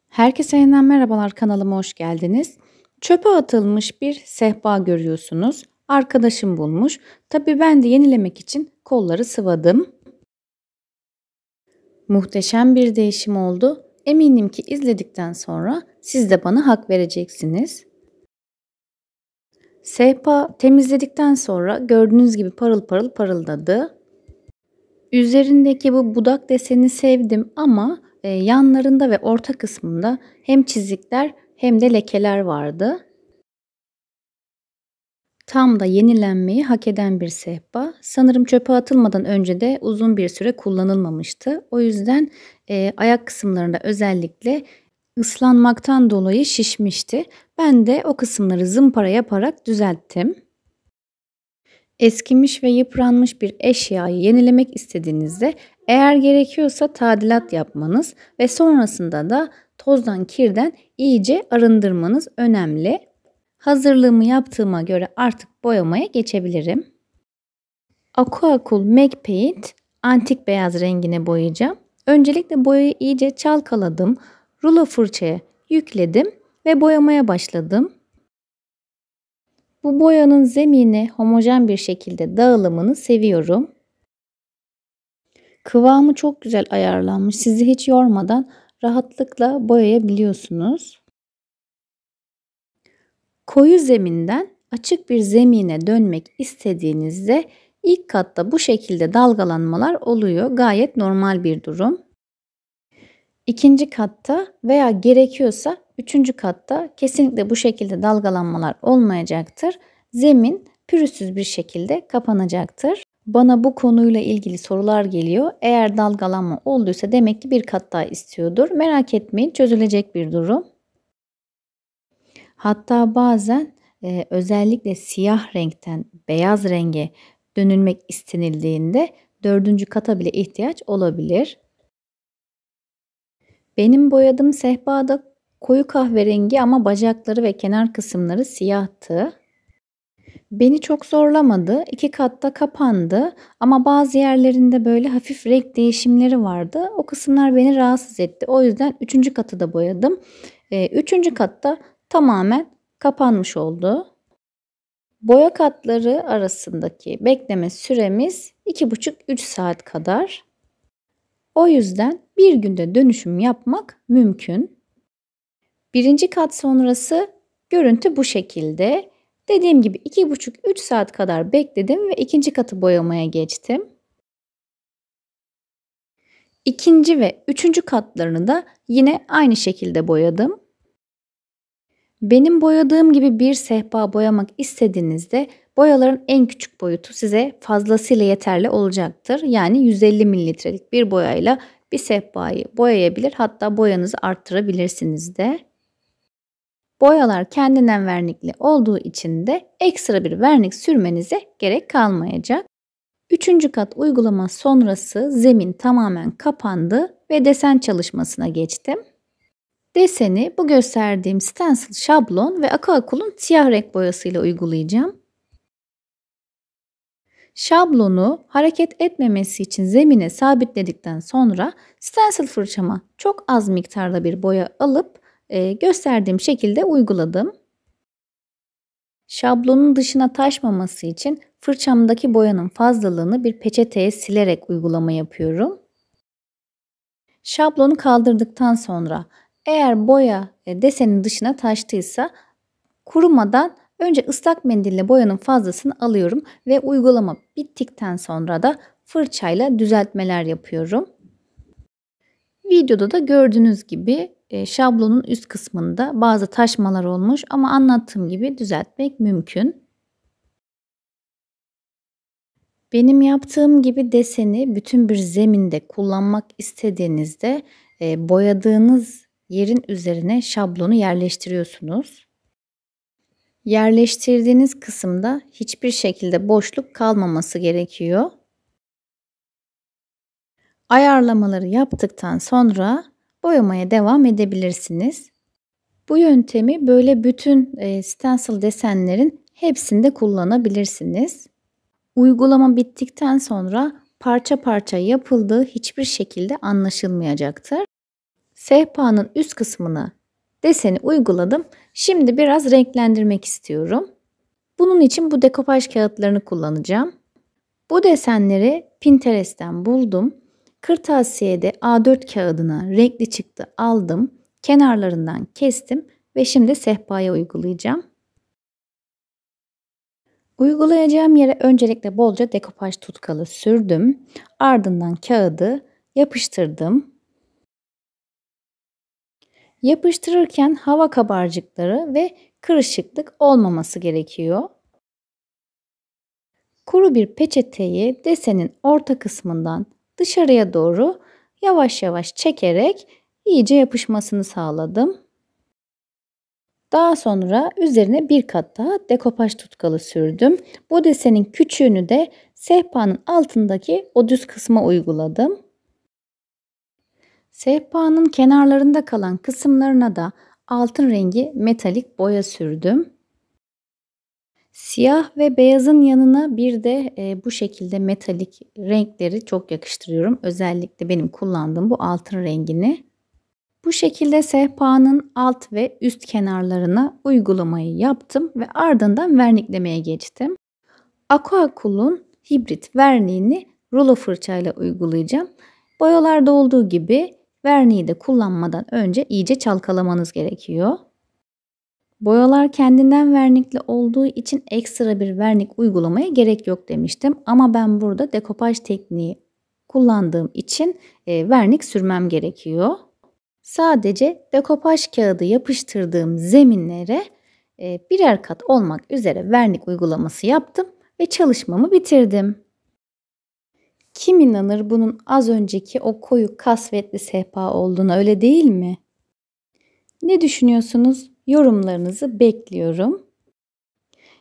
Herkese yeniden merhabalar, kanalıma hoş geldiniz. Çöpe atılmış bir sehpa görüyorsunuz. Arkadaşım bulmuş. Tabii ben de yenilemek için kolları sıvadım. Muhteşem bir değişim oldu. Eminim ki izledikten sonra siz de bana hak vereceksiniz. Sehpa temizledikten sonra gördüğünüz gibi parıl parıl parıldadı. Üzerindeki bu budak deseni sevdim ama yanlarında ve orta kısmında hem çizikler hem de lekeler vardı. Tam da yenilenmeyi hak eden bir sehpa. Sanırım çöpe atılmadan önce de uzun bir süre kullanılmamıştı. O yüzden ayak kısımlarında özellikle ıslanmaktan dolayı şişmişti. Ben de o kısımları zımpara yaparak düzelttim. Eskimiş ve yıpranmış bir eşyayı yenilemek istediğinizde eğer gerekiyorsa tadilat yapmanız ve sonrasında da tozdan kirden iyice arındırmanız önemli. Hazırlığımı yaptığıma göre artık boyamaya geçebilirim. Aquacool Mac Paint antik beyaz rengine boyayacağım. Öncelikle boyayı iyice çalkaladım. Rulo fırçaya yükledim ve boyamaya başladım. Bu boyanın zemine homojen bir şekilde dağılımını seviyorum. Kıvamı çok güzel ayarlanmış. Sizi hiç yormadan rahatlıkla boyayabiliyorsunuz. Koyu zeminden açık bir zemine dönmek istediğinizde ilk katta bu şekilde dalgalanmalar oluyor. Gayet normal bir durum. İkinci katta veya gerekiyorsa üçüncü katta kesinlikle bu şekilde dalgalanmalar olmayacaktır. Zemin pürüzsüz bir şekilde kapanacaktır. Bana bu konuyla ilgili sorular geliyor. Eğer dalgalanma olduysa demek ki bir kat daha istiyordur. Merak etmeyin, çözülecek bir durum. Hatta bazen özellikle siyah renkten beyaz renge dönülmek istenildiğinde dördüncü kata bile ihtiyaç olabilir. Benim boyadığım sehpada koyu kahverengi ama bacakları ve kenar kısımları siyahtı. Beni çok zorlamadı. İki katta kapandı ama bazı yerlerinde böyle hafif renk değişimleri vardı. O kısımlar beni rahatsız etti. O yüzden üçüncü katı da boyadım. Üçüncü katta tamamen kapanmış oldu. Boya katları arasındaki bekleme süremiz 2,5-3 saat kadar. O yüzden bir günde dönüşüm yapmak mümkün. Birinci kat sonrası görüntü bu şekilde. Dediğim gibi 2,5-3 saat kadar bekledim ve ikinci katı boyamaya geçtim. İkinci ve üçüncü katlarını da yine aynı şekilde boyadım. Benim boyadığım gibi bir sehpa boyamak istediğinizde boyaların en küçük boyutu size fazlasıyla yeterli olacaktır. Yani 150 mililitrelik bir boyayla bir sehpayı boyayabilir, hatta boyanızı arttırabilirsiniz de. Boyalar kendinden vernikli olduğu için de ekstra bir vernik sürmenize gerek kalmayacak. Üçüncü kat uygulama sonrası zemin tamamen kapandı ve desen çalışmasına geçtim. Deseni bu gösterdiğim stencil şablon ve Aquacool'un siyah renk boyasıyla uygulayacağım. Şablonu hareket etmemesi için zemine sabitledikten sonra stencil fırçama çok az miktarda bir boya alıp gösterdiğim şekilde uyguladım. Şablonun dışına taşmaması için fırçamdaki boyanın fazlalığını bir peçeteye silerek uygulama yapıyorum. Şablonu kaldırdıktan sonra eğer boya desenin dışına taştıysa kurumadan önce ıslak mendille boyanın fazlasını alıyorum ve uygulama bittikten sonra da fırçayla düzeltmeler yapıyorum. Videoda da gördüğünüz gibi şablonun üst kısmında bazı taşmalar olmuş ama anlattığım gibi düzeltmek mümkün. Benim yaptığım gibi deseni bütün bir zeminde kullanmak istediğinizde boyadığınız yerin üzerine şablonu yerleştiriyorsunuz. Yerleştirdiğiniz kısımda hiçbir şekilde boşluk kalmaması gerekiyor. Ayarlamaları yaptıktan sonra boyamaya devam edebilirsiniz. Bu yöntemi böyle bütün stencil desenlerin hepsinde kullanabilirsiniz. Uygulama bittikten sonra parça parça yapıldığı hiçbir şekilde anlaşılmayacaktır. Sehpanın üst kısmına deseni uyguladım. Şimdi biraz renklendirmek istiyorum. Bunun için bu dekopaj kağıtlarını kullanacağım. Bu desenleri Pinterest'ten buldum. Kırtasiye'de A4 kağıdına renkli çıktı aldım. Kenarlarından kestim ve şimdi sehpaya uygulayacağım. Uygulayacağım yere öncelikle bolca dekopaj tutkalı sürdüm. Ardından kağıdı yapıştırdım. Yapıştırırken hava kabarcıkları ve kırışıklık olmaması gerekiyor. Kuru bir peçeteyi desenin orta kısmından dışarıya doğru yavaş yavaş çekerek iyice yapışmasını sağladım. Daha sonra üzerine bir kat daha dekopaj tutkalı sürdüm. Bu desenin küçüğünü de sehpanın altındaki o düz kısma uyguladım. Sehpanın kenarlarında kalan kısımlarına da altın rengi metalik boya sürdüm. Siyah ve beyazın yanına bir de bu şekilde metalik renkleri çok yakıştırıyorum. Özellikle benim kullandığım bu altın rengini. Bu şekilde sehpanın alt ve üst kenarlarına uygulamayı yaptım ve ardından verniklemeye geçtim. Aquacool'un hibrit verniğini rulo fırçayla uygulayacağım. Boyalarda olduğu gibi verniği de kullanmadan önce iyice çalkalamanız gerekiyor. Boyalar kendinden vernikli olduğu için ekstra bir vernik uygulamaya gerek yok demiştim. Ama ben burada dekopaj tekniği kullandığım için vernik sürmem gerekiyor. Sadece dekopaj kağıdı yapıştırdığım zeminlere birer kat olmak üzere vernik uygulaması yaptım ve çalışmamı bitirdim. Kim inanır bunun az önceki o koyu kasvetli sehpa olduğuna, öyle değil mi? Ne düşünüyorsunuz? Yorumlarınızı bekliyorum.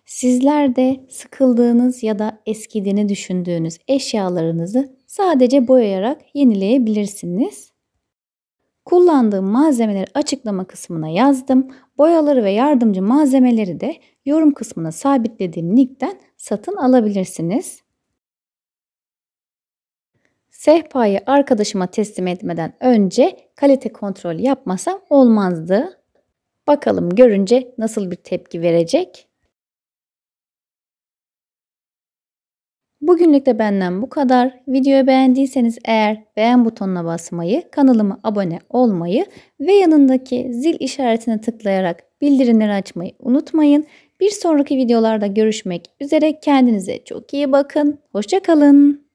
Sizler de sıkıldığınız ya da eskidiğini düşündüğünüz eşyalarınızı sadece boyayarak yenileyebilirsiniz. Kullandığım malzemeleri açıklama kısmına yazdım. Boyaları ve yardımcı malzemeleri de yorum kısmına sabitlediğim linkten satın alabilirsiniz. Sehpayı arkadaşıma teslim etmeden önce kalite kontrolü yapmasam olmazdı. Bakalım görünce nasıl bir tepki verecek? Bugünlük de benden bu kadar. Videoyu beğendiyseniz eğer beğen butonuna basmayı, kanalıma abone olmayı ve yanındaki zil işaretine tıklayarak bildirimleri açmayı unutmayın. Bir sonraki videolarda görüşmek üzere. Kendinize çok iyi bakın. Hoşça kalın.